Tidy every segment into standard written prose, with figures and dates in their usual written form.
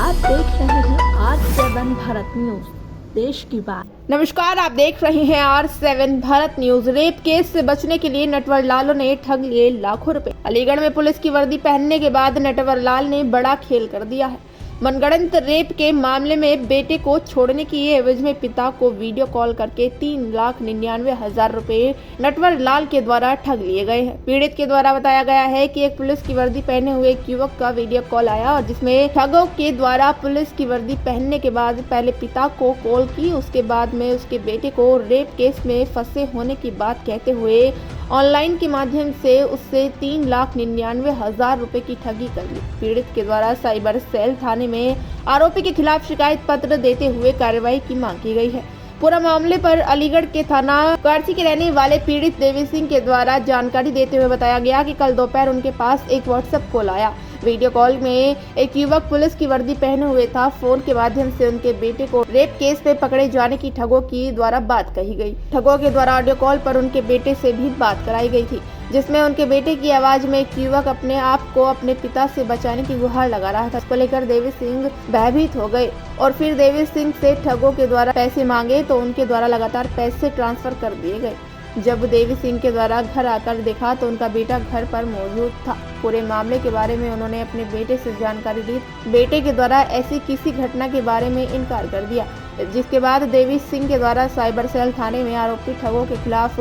आप देख रहे हैं R7 भारत न्यूज, देश की बात। नमस्कार, आप देख रहे हैं R7 Bharat news. Rape case से बचने के लिए नटवर लाल ने ठग लिए लाखों रुपए। अलीगढ़ में पुलिस की वर्दी पहनने के बाद नटवर लाल ने बड़ा खेल कर दिया है। मनगढ़ंत रेप के मामले में बेटे को छोड़ने की एवज में पिता को वीडियो कॉल करके 3,99,000 रुपए नटवर लाल के द्वारा ठग लिए गए हैं। पीड़ित के द्वारा बताया गया है कि एक पुलिस की वर्दी पहने हुए एक युवक का वीडियो कॉल आया और जिसमें ठगों के द्वारा पुलिस की वर्दी पहनने के बाद पहले पिता को कॉल की, उसके बाद में उसके बेटे को रेप केस में फंसे होने की बात कहते हुए ऑनलाइन के माध्यम से उससे 3,99,000 रुपए की ठगी कर ली। पीड़ित के द्वारा साइबर सेल थाने में आरोपी के खिलाफ शिकायत पत्र देते हुए कार्रवाई की मांग की गई है। पूरा मामले पर अलीगढ़ के थाना कांची के रहने वाले पीड़ित देवी सिंह के द्वारा जानकारी देते हुए बताया गया कि कल दोपहर उनके पास एक व्हाट्सएप कॉल आया। वीडियो कॉल में एक युवक पुलिस की वर्दी पहने हुए था। फोन के माध्यम से उनके बेटे को रेप केस में पकड़े जाने की ठगों की द्वारा बात कही गई। ठगों के द्वारा ऑडियो कॉल पर उनके बेटे से भी बात कराई गई थी, जिसमें उनके बेटे की आवाज में एक युवक अपने आप को अपने पिता से बचाने की गुहार लगा रहा था। इसको लेकर देवी सिंह भयभीत हो गए और फिर देवी सिंह से ठगों के द्वारा पैसे मांगे तो उनके द्वारा लगातार पैसे ट्रांसफर कर दिए गए। जब देवी सिंह के द्वारा घर आकर देखा तो उनका बेटा घर पर मौजूद था। पूरे मामले के बारे में उन्होंने अपने बेटे से जानकारी ली। बेटे के द्वारा ऐसी किसी घटना के बारे में इनकार कर दिया, जिसके बाद देवी सिंह के द्वारा साइबर सेल थाने में आरोपी ठगों के खिलाफ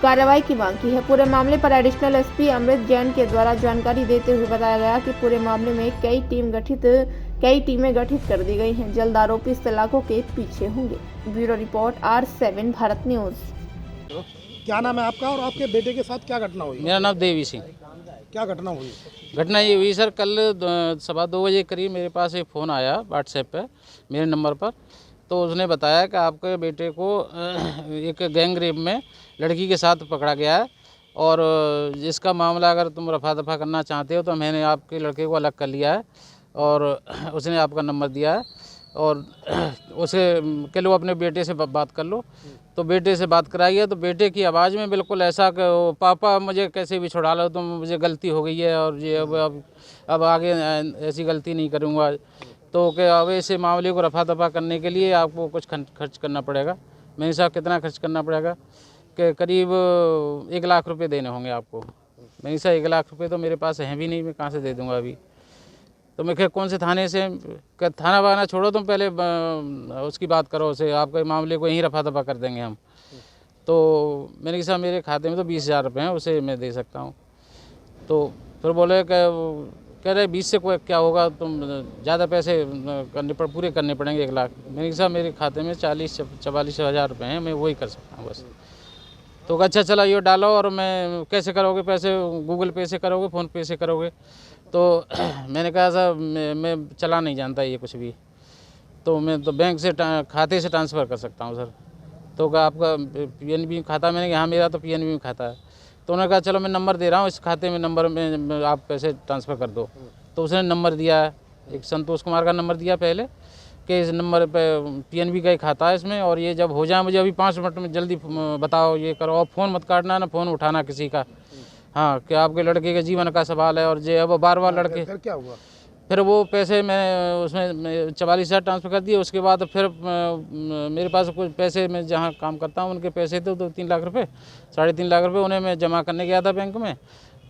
कार्रवाई की मांग की है। पूरे मामले पर एडिशनल एसपी अमृत जैन के द्वारा जानकारी देते हुए बताया गया कि पूरे मामले में कई टीमें गठित कर दी गई हैं। जल्द आरोपी सलाखों के पीछे होंगे। Bureau report R7 Bharat news. क्या नाम है आपका और आपके बेटे के साथ क्या घटना हुई? मेरा नाम देवी सिंह। क्या घटना हुई? घटना ये हुई सर, कल 2:15 बजे करीब मेरे पास एक फ़ोन आया व्हाट्सएप पे मेरे नंबर पर। तो उसने बताया कि आपके बेटे को एक गैंग रेप में लड़की के साथ पकड़ा गया है और जिसका मामला अगर तुम रफा दफा करना चाहते हो तो मैंने आपके लड़के को अलग कर लिया है और उसने आपका नंबर दिया है और उसे कह लो अपने बेटे से बात कर लो। तो बेटे से बात कराई है तो बेटे की आवाज़ में बिल्कुल ऐसा कि पापा मुझे कैसे भी छुड़ा लो, तुम मुझे गलती हो गई है और ये अब आगे ऐसी गलती नहीं करूँगा। तो कि अब ऐसे मामले को रफा दफा करने के लिए आपको कुछ खर्च करना पड़ेगा। मैंने साहब कितना खर्च करना पड़ेगा कि करीब 1 लाख रुपये देने होंगे आपको। मैंने साहब 1 लाख रुपये तो मेरे पास हैं भी नहीं, मैं कहाँ से दे दूँगा अभी। तो मैं कौन से थाने से, थाना वाना छोड़ो, तुम पहले उसकी बात करो उसे, आपके मामले को यहीं रफा दफा कर देंगे हम। तो मैंने कहा मेरे खाते में तो 20,000 रुपये हैं, उसे मैं दे सकता हूँ। तो फिर बोले कह रहे 20 से कोई क्या होगा, तुम ज़्यादा पैसे पूरे करने पड़ेंगे 1 लाख। मैंने कहा मेरे खाते में 44 हज़ार रुपये हैं, मैं वही कर सकता हूँ बस। तो अच्छा चला ये डालो और मैं कैसे करोगे पैसे, गूगल पे से करोगे, फ़ोन पे से करोगे? तो मैंने कहा सर मैं चला नहीं जानता ये कुछ भी, तो मैं तो बैंक से खाते से ट्रांसफ़र कर सकता हूँ सर। तो कहा आपका PNB खाता? मैंने कहा हाँ मेरा तो PNB खाता है। तो उन्होंने कहा चलो मैं नंबर दे रहा हूँ, इस खाते में नंबर में आप पैसे ट्रांसफ़र कर दो। तो उसने नंबर दिया, एक संतोष कुमार का नंबर दिया पहले कि इस नंबर पे PNB का ही खाता है इसमें, और ये जब हो जाए मुझे अभी 5 मिनट में जल्दी बताओ, ये करो, और फ़ोन मत काटना ना, फ़ोन उठाना किसी का। हाँ कि आपके लड़के के जीवन का सवाल है और ये अब बार लड़के। फिर क्या हुआ? फिर वो पैसे मैं उसमें 44,000 ट्रांसफ़र कर दिए। उसके बाद फिर मेरे पास कुछ पैसे, मैं जहाँ काम करता हूँ उनके पैसे थे तो 3 लाख रुपये, 3.5 लाख रुपये उन्हें मैं जमा करने गया था बैंक में।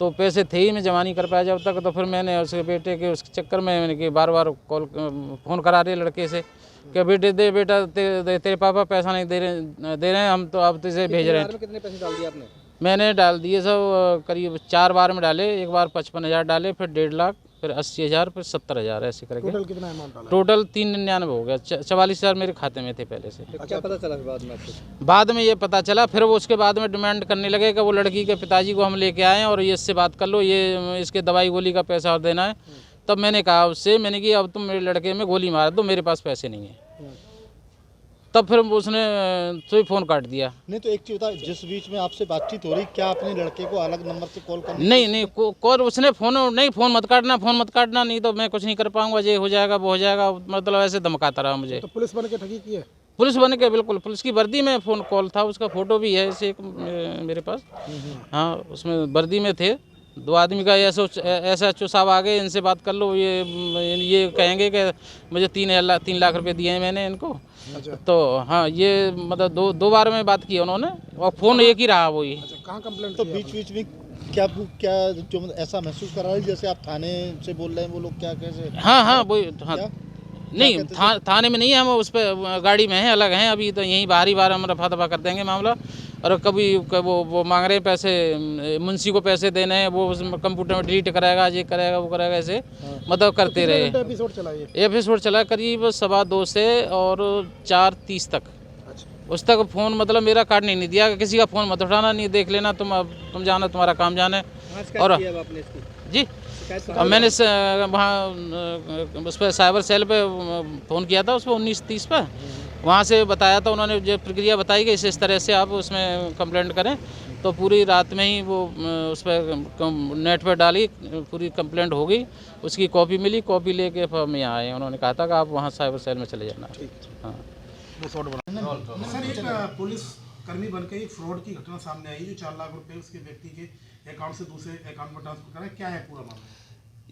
तो पैसे थे ही, मैं जमा नहीं कर पाया जब तक। तो फिर मैंने उसके बेटे के उसके चक्कर में मैंने कि बार फ़ोन करा रहे लड़के से कि बेटे दे, बेटा तेरे पापा पैसा नहीं दे रहे हैं, हम तो अब तुझे भेज रहे हैं। कितने पैसे डाल दिए आपने? मैंने डाल दिए सब करीब 4 बार में डाले। एक बार 55,000 डाले, फिर 1.5 लाख, फिर 80,000, फिर 70,000, ऐसे करके टोटल कितना अमाउंट डाला? टोटल 399 हो गया। 44,000 मेरे खाते में थे पहले से। क्या पता चला बाद में आपको? बाद में ये पता चला, फिर वो उसके बाद में डिमांड करने लगे कि वो लड़की के पिताजी को हम लेके आए हैं और ये इससे बात कर लो, ये इसके दवाई गोली का पैसा और देना है। तब मैंने कहा उससे, मैंने कि अब तुम मेरे लड़के में गोली मार दो, मेरे पास पैसे नहीं है। तब फिर उसने तो ही फ़ोन काट दिया। नहीं तो एक चीज़ बता, जिस बीच में आपसे बातचीत हो रही, क्या अपने लड़के को अलग नंबर से कॉल करनी? नहीं कॉल उसने फ़ोन मत काटना, नहीं तो मैं कुछ नहीं कर पाऊंगा, ये हो जाएगा वो हो जाएगा, मतलब ऐसे धमकाता रहा मुझे। तो पुलिस बन के ठगी की है? पुलिस बन के, बिल्कुल पुलिस की वर्दी में फ़ोन कॉल था, उसका फ़ोटो भी है ऐसे एक मेरे पास। हाँ उसमें वर्दी में थे दो आदमी का ऐसा एच ओ साहब आ गए, इनसे बात कर लो, ये कहेंगे कि मुझे 3 लाख रुपए दिए हैं मैंने इनको। अच्छा। तो हाँ, ये मतलब दो बार में बात की उन्होंने, और फ़ोन एक ही रहा वही। अच्छा, कहाँ कंप्लेंट तो की बीच आपने? बीच में क्या जो मतलब ऐसा महसूस कर रहा है जैसे आप थाने से बोल रहे हैं, वो लोग क्या कैसे? हाँ वही, हाँ क्या? नहीं, कहते थे? थाने में नहीं है, हम उस पर गाड़ी में हैं, अलग हैं अभी। तो यहीं बाहरी बार हम रफा दफा कर देंगे मामला। और कभी वो मांग रहे हैं पैसे, मुंशी को पैसे देने हैं, वो कंप्यूटर में डिलीट कराएगा, ये करेगा, वो करेगा, ऐसे मतलब करते रहे। एपिसोड चला ये? एपिसोड चला करीब 2:15 से और 4:30 तक। अच्छा। उस तक फ़ोन मतलब मेरा काटने नहीं दिया, किसी का फ़ोन मत उठाना, नहीं देख लेना, तुम जाना, तुम्हारा काम जाने। और जी, अब मैंने वहाँ उस पर साइबर सेल पे फ़ोन किया था, उस पर 19:30 पे। वहाँ से बताया था उन्होंने, जो प्रक्रिया बताई कि इस तरह से आप उसमें कंप्लेंट करें। तो पूरी रात में ही वो उस पर नेट पर डाली, पूरी कंप्लेंट हो गई, उसकी कॉपी मिली, कॉपी लेके फिर हम यहाँ आए। उन्होंने कहा था कि आप वहाँ साइबर सेल में चले जाना। हाँ। सर, एक पुलिस कर्मी बनकर एक फ्रॉड की घटना सामने आई, जो 4 लाख रुपए उसके व्यक्ति के अकाउंट से दूसरे अकाउंट में ट्रांसफर करा। क्या है पूरा मामला?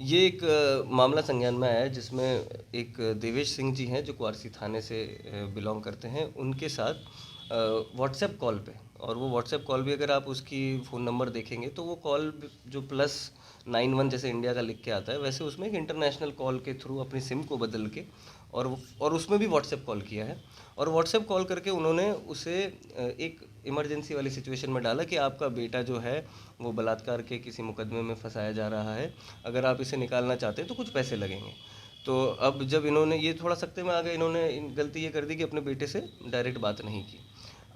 ये एक मामला संज्ञान में आया है, जिसमें एक देवेश सिंह जी हैं जो क्वारसी थाने से बिलोंग करते हैं। उनके साथ व्हाट्सएप कॉल पे, और वो व्हाट्सएप कॉल भी अगर आप उसकी फ़ोन नंबर देखेंगे तो वो कॉल जो +91 जैसे इंडिया का लिख के आता है, वैसे उसमें एक इंटरनेशनल कॉल के थ्रू अपनी सिम को बदल के और उसमें भी व्हाट्सएप कॉल किया है। और व्हाट्सएप कॉल करके उन्होंने उसे एक इमरजेंसी वाली सिचुएशन में डाला कि आपका बेटा जो है वो बलात्कार के किसी मुकदमे में फंसाया जा रहा है, अगर आप इसे निकालना चाहते हैं तो कुछ पैसे लगेंगे। तो अब जब इन्होंने ये थोड़ा सख्ते में आ गए, इन्होंने गलती ये कर दी कि अपने बेटे से डायरेक्ट बात नहीं की।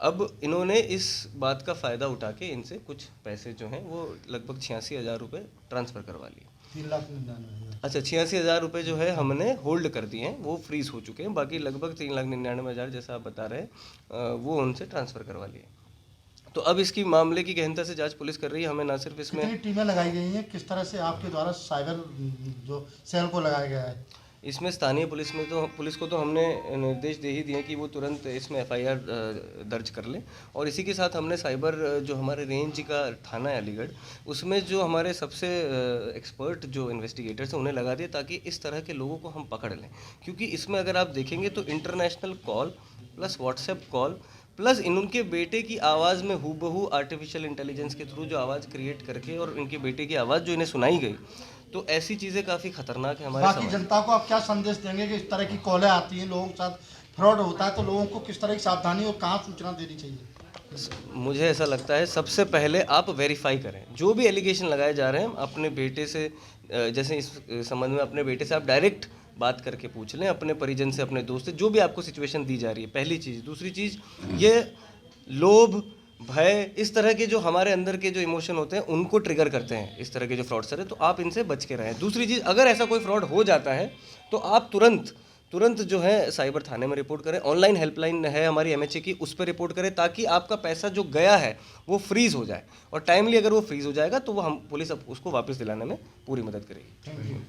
अब इन्होंने इस बात का फ़ायदा उठा के इनसे कुछ पैसे जो हैं वो लगभग 86,000 रुपये ट्रांसफ़र करवा लिए। 3,99,000। अच्छा, 86,000 रुपये जो है हमने होल्ड कर दिए हैं, वो फ्रीज़ हो चुके हैं। बाकी लगभग 3,99,000 जैसा आप बता रहे हैं, वो उनसे ट्रांसफ़र करवा लिए। तो अब इसकी मामले की गहनता से जांच पुलिस कर रही है। हमें ना सिर्फ इसमें कितनी टीमें लगाई गई हैं, किस तरह से आपके द्वारा साइबर जो सेल को लगाया गया है? इसमें स्थानीय पुलिस को तो हमने निर्देश दे ही दिए कि वो तुरंत इसमें FIR दर्ज कर ले। और इसी के साथ हमने साइबर जो हमारे रेंज का थाना है अलीगढ़, उसमें जो हमारे सबसे एक्सपर्ट जो इन्वेस्टिगेटर्स हैं उन्हें लगा दिए, ताकि इस तरह के लोगों को हम पकड़ लें। क्योंकि इसमें अगर आप देखेंगे तो international call plus WhatsApp call plus इनके बेटे की आवाज़ में हूबहू आर्टिफिशियल इंटेलिजेंस के थ्रू जो आवाज़ क्रिएट करके और इनके बेटे की आवाज़ जो इन्हें सुनाई गई, तो ऐसी चीज़ें काफ़ी खतरनाक है हमारे बाकी समाज। जनता को आप क्या संदेश देंगे कि इस तरह की कॉलें आती हैं, लोगों के साथ फ्रॉड होता है, तो लोगों को किस तरह की सावधानी और कहाँ सूचना देनी चाहिए? मुझे ऐसा लगता है सबसे पहले आप वेरीफाई करें जो भी एलिगेशन लगाए जा रहे हैं। अपने बेटे से जैसे इस संबंध में अपने बेटे से आप डायरेक्ट बात करके पूछ लें, अपने परिजन से, अपने दोस्त से, जो भी आपको सिचुएशन दी जा रही है। पहली चीज़। दूसरी चीज़, ये लोभ, भय, इस तरह के जो हमारे अंदर के जो इमोशन होते हैं उनको ट्रिगर करते हैं इस तरह के जो फ्रॉडस्टर है, तो आप इनसे बच के रहें। दूसरी चीज़, अगर ऐसा कोई फ्रॉड हो जाता है तो आप तुरंत जो है साइबर थाने में रिपोर्ट करें। ऑनलाइन हेल्पलाइन है हमारी MHA की, उस पर रिपोर्ट करें, ताकि आपका पैसा जो गया है वो फ्रीज़ हो जाए। और टाइमली अगर वो फ्रीज़ हो जाएगा तो वो हम पुलिस उसको वापस दिलाने में पूरी मदद करेगी।